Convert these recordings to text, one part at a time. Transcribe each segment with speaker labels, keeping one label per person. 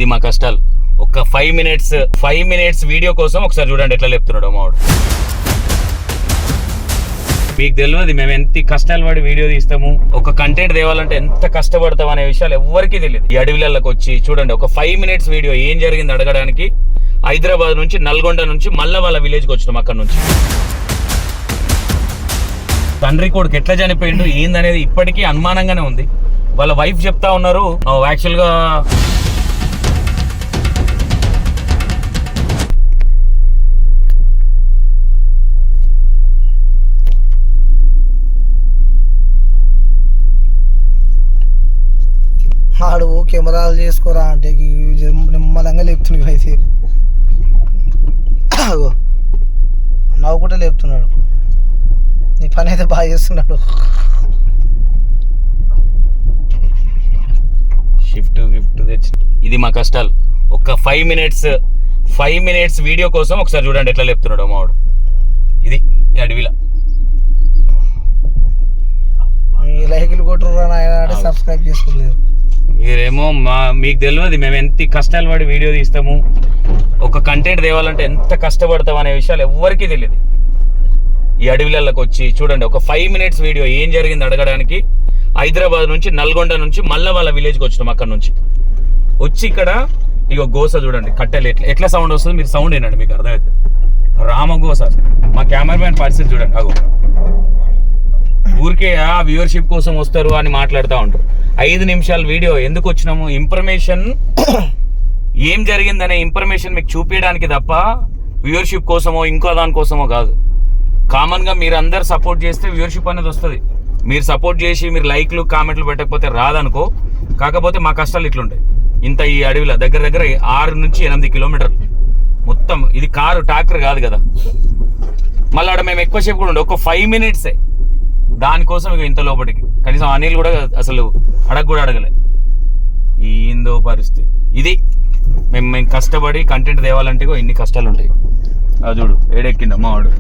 Speaker 1: ఇది మా కష్టాలు. ఒక 5 మినిట్స్ వీడియో కోసం ఒకసారి చూడండి ఎట్లా చెప్తున్నాడు మావాడు. మీకు తెలియదు మేము ఎంత కష్టాలు పడి వీడియో తీస్తాము, ఒక కంటెంట్ తేవాలంటే ఎంత కష్టపడతాం అనే విషయాలు ఎవరికీ తెలియదు. ఈ అడవిలలోకి వచ్చి చూడండి ఒక 5 మినిట్స్ వీడియో ఏం జరిగింది అడగడానికి హైదరాబాద్ నుంచి నల్గొండ నుంచి మళ్ళీ వాళ్ళ విలేజ్కి వచ్చినాం. అక్కడ నుంచి తండ్రి కొడుకు ఎట్లా చనిపోయిండు ఏందనేది ఇప్పటికీ అనుమానంగానే ఉంది. వాళ్ళ వైఫ్ చెప్తా ఉన్నారు యాక్చువల్గా
Speaker 2: ఆడు కెమెరాలు చేసుకోరా అంటే నిమ్మలంగా లేపుతున్నాడు. అయితే నవ్వుకుంటే లేపుతున్నాడు. నీ పని అయితే బాగా చేస్తున్నాడు.
Speaker 1: షిఫ్ట్ గిఫ్ట్ తెచ్చి ఇది మా కష్టాలు. ఒక 5 మినిట్స్ వీడియో కోసం ఒకసారి చూడండి ఎట్లా చెప్తున్నాడు మావాడు. ఇది అడవిలో
Speaker 2: లైకులు కొట్టురా నాయన, సబ్స్క్రైబ్ చేసుకోలేదు.
Speaker 1: మీరేమో మీకు తెలియదు మేము ఎంత కష్టాలు పడి వీడియో తీస్తాము, ఒక కంటెంట్ తేవాలంటే ఎంత కష్టపడతాం అనే విషయాలు ఎవరికీ తెలియదు. ఈ అడవిలలోకి వచ్చి చూడండి ఒక 5 మినిట్స్ వీడియో ఏం జరిగింది అడగడానికి హైదరాబాద్ నుంచి నల్గొండ నుంచి మళ్ళీ వాళ్ళ విలేజ్కి వచ్చినాం. అక్కడ నుంచి వచ్చి ఇక్కడ ఇక గోస చూడండి కట్టెలు ఎట్లా సౌండ్ వస్తుంది మీరు సౌండ్ వినండి మీకు అర్థమవుతుంది. రామగోస. మా కెమెరామ్యాన్ పరిస్థితి చూడండి. అగో ఊరికే ఆ వ్యూవర్షిప్ కోసం వస్తారు అని మాట్లాడుతూ ఉంటారు. 5 నిమిషాల వీడియో ఎందుకు వచ్చినాము, ఇన్ఫర్మేషన్ ఏం జరిగిందనే ఇన్ఫర్మేషన్ మీకు చూపించడానికి తప్ప వ్యూవర్షిప్ కోసమో ఇంకో దానికోసమో కాదు. కామన్గా మీరు అందరు సపోర్ట్ చేస్తే వ్యూవర్షిప్ అనేది వస్తుంది. మీరు సపోర్ట్ చేసి మీరు లైక్లు కామెంట్లు పెట్టకపోతే రాదనుకో. కాకపోతే మా కష్టాలు ఇట్లుంటాయి. ఇంత ఈ అడవిలో దగ్గర 6 నుంచి 8 కిలోమీటర్లు మొత్తం. ఇది కారు ట్రాక్టర్ కాదు కదా. మళ్ళీ ఆడ మేము ఎక్కువసేపు కూడా ఉండే ఒక 5 మినిట్సే దానికోసం ఇక ఇంత లోపలికి కనీసం అనిల్ కూడా అసలు కూడా అడగలే. ఏందో పరిస్థితి ఇది. మేము కష్టపడి కంటెంట్ తేవాలంటే ఇన్ని కష్టాలు ఉంటాయి. అది చూడు ఏడెక్కిండమ్మా వాడు.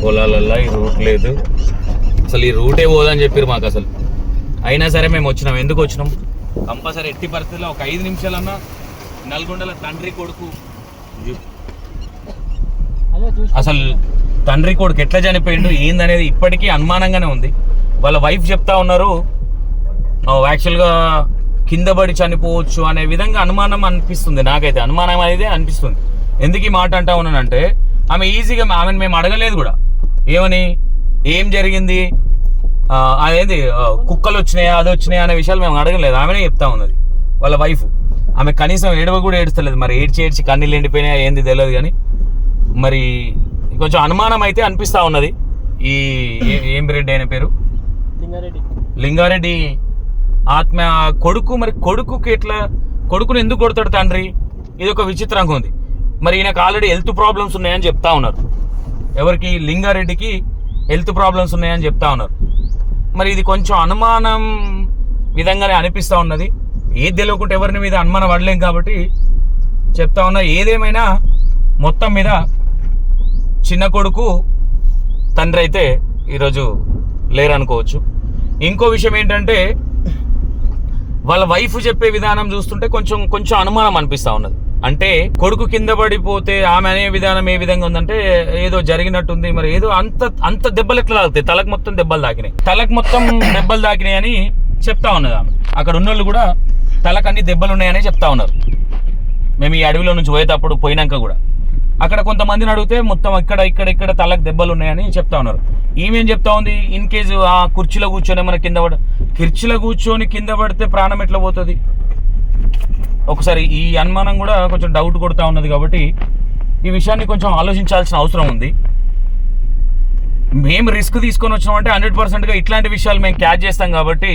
Speaker 1: పొలాలల్లా ఈ రూట్ లేదు, అసలు ఈ రూటే పోదని చెప్పారు మాకు అసలు. అయినా సరే మేము వచ్చినాం. ఎందుకు వచ్చినాం, కంపల్సరీ ఎట్టి పరిస్థితుల్లో ఒక 5 నిమిషాలన్నా నల్గొండల తండ్రి కొడుకు అసలు తండ్రి కొడుకు ఎట్లా చనిపోయిండు ఏందనేది ఇప్పటికీ అనుమానంగానే ఉంది. వాళ్ళ వైఫ్ చెప్తా ఉన్నారు యాక్చువల్గా కింద పడి చనిపోవచ్చు అనే విధంగా అనుమానం అనిపిస్తుంది. నాకైతే అనుమానం అనేది అనిపిస్తుంది. ఎందుకు ఈ మాట అంటా ఉన్నానంటే ఆమె ఈజీగా ఆమెను మేము అడగలేదు కూడా. ఏమని ఏం జరిగింది అదేంది కుక్కలు వచ్చినాయా అది వచ్చినాయా అనే విషయాలు మేము అడగలేదు. ఆమెనే చెప్తా ఉన్నది వాళ్ళ వైఫ్. ఆమె కనీసం ఏడవ కూడా ఏడుస్తలేదు. మరి ఏడ్చి కన్నీళ్ళు ఎండిపోయినాయా ఏంది తెలియదు కానీ మరి కొంచెం అనుమానం అయితే అనిపిస్తూ ఉన్నది. ఈ ఏం రెడ్డి అయిన పేరు లింగారెడ్డి ఆత్మ కొడుకు. మరి కొడుకుకి ఎట్లా, కొడుకుని ఎందుకు కొడతాడు తండ్రి? ఇది ఒక విచిత్రంగా ఉంది. మరి ఈయనకు ఆల్రెడీ హెల్త్ ప్రాబ్లమ్స్ ఉన్నాయని చెప్తా ఉన్నారు. ఎవరికి? లింగారెడ్డికి హెల్త్ ప్రాబ్లమ్స్ ఉన్నాయని చెప్తా ఉన్నారు. మరి ఇది కొంచెం అనుమానం విధంగానే అనిపిస్తూ ఉన్నది. ఏది తెలియకుంటే ఎవరిని మీద అనుమానం పడలేం కాబట్టి చెప్తా ఉన్నా. ఏదేమైనా మొత్తం మీద చిన్న కొడుకు తండ్రి అయితే ఈరోజు లేరనుకోవచ్చు. ఇంకో విషయం ఏంటంటే వాళ్ళ వైఫ్ చెప్పే విధానం చూస్తుంటే కొంచెం అనుమానం అనిపిస్తూ ఉన్నది. అంటే కొడుకు కింద పడిపోతే ఆమె అనే విధానం ఏ విధంగా ఉందంటే ఏదో జరిగినట్టుంది. మరి ఏదో అంత దెబ్బలు ఎట్లా తాగుతాయి? తలకు మొత్తం దెబ్బలు తాకినాయి అని చెప్తా ఉన్నది ఆమె. అక్కడ ఉన్నోళ్ళు కూడా తలకు అన్ని దెబ్బలు ఉన్నాయని చెప్తా ఉన్నారు. మేము ఈ అడవిలో నుంచి పోయినాక కూడా అక్కడ కొంతమందిని అడిగితే మొత్తం ఇక్కడ తలకు దెబ్బలు ఉన్నాయని చెప్తా ఉన్నారు. ఈమెం చెప్తా ఉంది, ఇన్ కేసు ఆ కుర్చీలో కూర్చొని మన కుర్చీలో కూర్చొని కింద పడితే ప్రాణం ఎట్లా పోతుంది? ఒకసారి ఈ అనుమానం కూడా కొంచెం డౌట్ కొడుతూ ఉన్నది. కాబట్టి ఈ విషయాన్ని కొంచెం ఆలోచించాల్సిన అవసరం ఉంది. మేము రిస్క్ తీసుకొని వచ్చినామంటే 100%గా ఇట్లాంటి విషయాలు మేము క్యాచ్ చేస్తాం. కాబట్టి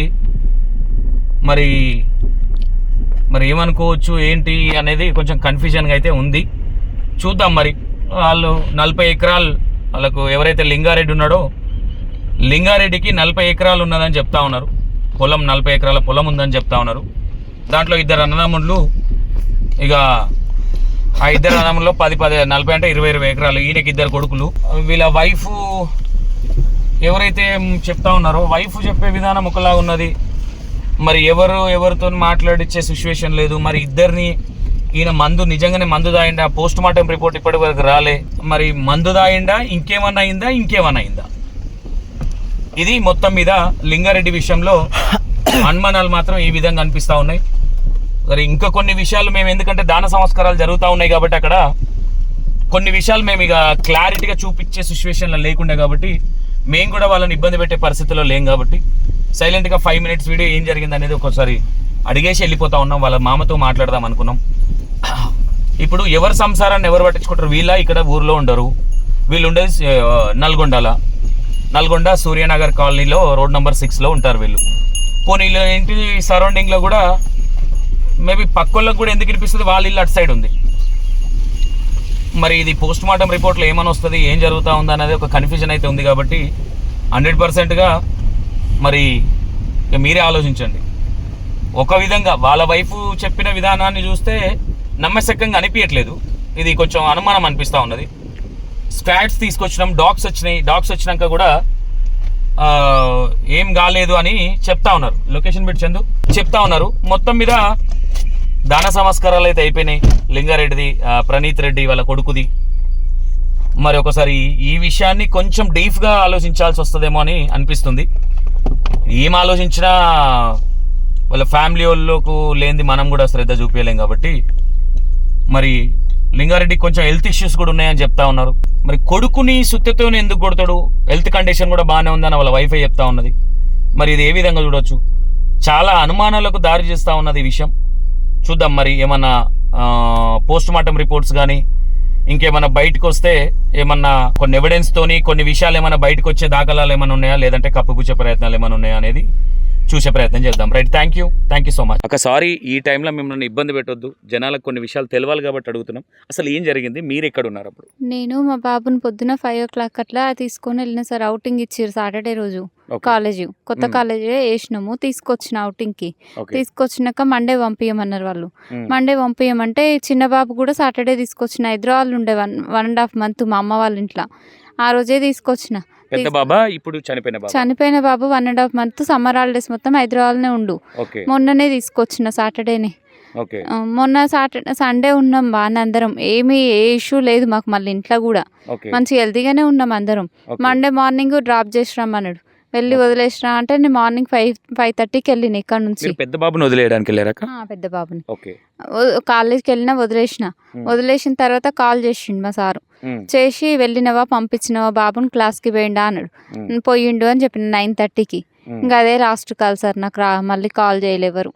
Speaker 1: మరి ఏమనుకోవచ్చు ఏంటి అనేది కొంచెం కన్ఫ్యూజన్గా అయితే ఉంది. చూద్దాం. మరి వాళ్ళు 40 ఎకరాలు వాళ్ళకు ఎవరైతే లింగారెడ్డి ఉన్నాడో లింగారెడ్డికి 40 ఎకరాలు ఉన్నదని చెప్తా ఉన్నారు. పొలం 40 ఎకరాల పొలం ఉందని చెప్తా ఉన్నారు. దాంట్లో 2 అన్నదమ్ముళ్ళు. ఇక ఆ 2 అన్నదమ్ముల్లో 40 అంటే 20 ఎకరాలు. ఈయనకి 2 కొడుకులు. వీళ్ళ వైఫ్ ఎవరైతే చెప్తా ఉన్నారో వైఫ్ చెప్పే విధానం ఒకలా ఉన్నది. మరి ఎవరితో మాట్లాడించే సిచ్యువేషన్ లేదు. మరి ఇద్దరిని ఈయన నిజంగానే మందు దాయిండా, పోస్ట్ మార్టం రిపోర్ట్ ఇప్పటి వరకు రాలే. మరి మందు దాయిండా, ఇంకేమన్నా అయిందా? ఇది మొత్తం మీద లింగారెడ్డి విషయంలో అనుమానాలు మాత్రం ఈ విధంగా అనిపిస్తూ ఉన్నాయి. మరి ఇంకా కొన్ని విషయాలు మేము, ఎందుకంటే దాన సంస్కారాలు జరుగుతూ ఉన్నాయి కాబట్టి అక్కడ కొన్ని విషయాలు మేము ఇక క్లారిటీగా చూపించే సిచ్యువేషన్లో లేకుండా కాబట్టి మేము కూడా వాళ్ళని ఇబ్బంది పెట్టే పరిస్థితిలో లేం కాబట్టి సైలెంట్గా 5 minutes వీడియో ఏం జరిగింది అనేది ఒకసారి అడిగేసి వెళ్ళిపోతా ఉన్నాం. వాళ్ళ మామతో మాట్లాడదాం అనుకున్నాం. ఇప్పుడు ఎవరి సంసారాన్ని ఎవరు పట్టించుకుంటారు? వీళ్ళ ఇక్కడ ఊర్లో ఉండరు. వీళ్ళు ఉండేది నల్గొండ సూర్యనగర్ కాలనీలో రోడ్ నెంబర్ 6లో ఉంటారు వీళ్ళు. పోనీ వీళ్ళు ఇంటి సరౌండింగ్లో కూడా మేబీ పక్కోళ్ళకి కూడా ఎందుకు వినిపిస్తుంది, వాళ్ళ ఇల్లు అటు సైడ్ ఉంది. మరి ఇది పోస్ట్ మార్టం రిపోర్ట్లో ఏమని వస్తుంది, ఏం జరుగుతూ ఉంది అనేది ఒక కన్ఫ్యూజన్ అయితే ఉంది కాబట్టి 100%గా మరి మీరే ఆలోచించండి. ఒక విధంగా వాళ్ళ వైపు చెప్పిన విధానాన్ని చూస్తే నమ్మశక్యంగా అనిపించట్లేదు. ఇది కొంచెం అనుమానం అనిపిస్తూ ఉన్నది. స్క్వాడ్స్ తీసుకొచ్చినాం, డాగ్స్ వచ్చినాక కూడా ఏం కాలేదు అని చెప్తా ఉన్నారు. లొకేషన్ పెట్టి చందు చెప్తా ఉన్నారు. మొత్తం మీద దాన సంస్కారాలు అయితే అయిపోయినాయి. లింగారెడ్డిది, ప్రణీత్ రెడ్డి వాళ్ళ కొడుకుది. మరి ఒకసారి ఈ విషయాన్ని కొంచెం డీప్గా ఆలోచించాల్సి వస్తుందేమో అని అనిపిస్తుంది. ఏం ఆలోచించినా వాళ్ళ ఫ్యామిలీ వాళ్ళకు లేనిది మనం కూడా శ్రద్ధ చూపించలేం కాబట్టి మరి లింగారెడ్డికి కొంచెం హెల్త్ ఇష్యూస్ కూడా ఉన్నాయని చెప్తా ఉన్నారు. మరి కొడుకుని సుత్తెతోనే ఎందుకు కొడతాడు? హెల్త్ కండిషన్ కూడా బాగానే ఉందని వాళ్ళ వైఫై చెప్తా ఉన్నది. మరి ఇది ఏ విధంగా చూడొచ్చు? చాలా అనుమానాలకు దారి చేస్తూ ఉన్నది ఈ విషయం. చూద్దాం మరి ఏమన్నా పోస్ట్ మార్టం రిపోర్ట్స్ కానీ ఇంకేమన్నా బయటకు వస్తే ఏమన్నా కొన్ని ఎవిడెన్స్తోని కొన్ని విషయాలు ఏమైనా బయటకు వచ్చే దాఖలాలు ఏమైనా ఉన్నాయా, లేదంటే కప్పుపుచ్చే ప్రయత్నాలు ఏమైనా ఉన్నాయా అనేది చూసే ప్రయత్నం చేద్దాం. Right, thank you so much. ఒక సారీ, ఈ టైంలో మిమ్మల్ని ఇబ్బంది పెట్టొద్దు. జనాలకు కొన్ని విషయాలు తెలవాలి కాబట్టి అడుగుతున్నాం. అసలు ఏం జరిగింది? మీరు ఎక్కడ ఉన్నారు అప్పుడు?
Speaker 3: నేను మా బాబుని పొద్దున 5 o'clock అట్లా తీసుకొని వెళ్ళిన సార్. అవుటింగ్ ఇచ్చారు సాటర్డే రోజు. కాలేజ్ కొత్త కాలేజే వేసినాము. తీసుకొచ్చిన అవుటింగ్కి. తీసుకొచ్చినాక మండే పంపించమన్నారు వాళ్ళు. మండే పంపించమంటే చిన్న బాబు కూడా సాటర్డే తీసుకొచ్చిన. హైదరాబాద్ ఉండే 1.5 months మా అమ్మ వాళ్ళ ఇంట్లో. ఆ రోజే తీసుకొచ్చిన.
Speaker 1: పెద్ద బాబా ఇప్పుడు
Speaker 3: చనిపోయిన బాబు 1.5 months సమ్మర్ హాలిడేస్ మొత్తం హైదరాబాద్నే ఉండు. మొన్ననే తీసుకొచ్చిన సాటర్డేనే. మొన్న సండే ఉన్నాం బాగానే అందరం. ఏ ఇష్యూ లేదు మాకు. మళ్ళీ ఇంట్లో కూడా మంచి హెల్తీగానే ఉన్నాం అందరం. మండే మార్నింగ్ డ్రాప్ చేసి రమ్మన్నాడు. వెళ్ళి వదిలేసిరా అంటే నేను మార్నింగ్ 5:30కి వెళ్ళిన ఇక్కడ నుంచి.
Speaker 1: పెద్ద బాబుని వదిలేయడానికి వెళ్ళారా?
Speaker 3: పెద్ద బాబుని కాలేజ్కి వెళ్ళినా వదిలేసిన తర్వాత కాల్ చేసిండు మా సారు. చేసి వెళ్ళినవా పంపించినవా బాబుని క్లాస్కి పోయిండా అన్నాడు. పోయిండు అని చెప్పిన 9:30కి. ఇంకా అదే లాస్ట్ కాల్ సార్ నాకు. మళ్ళీ కాల్ చేయలేవరు.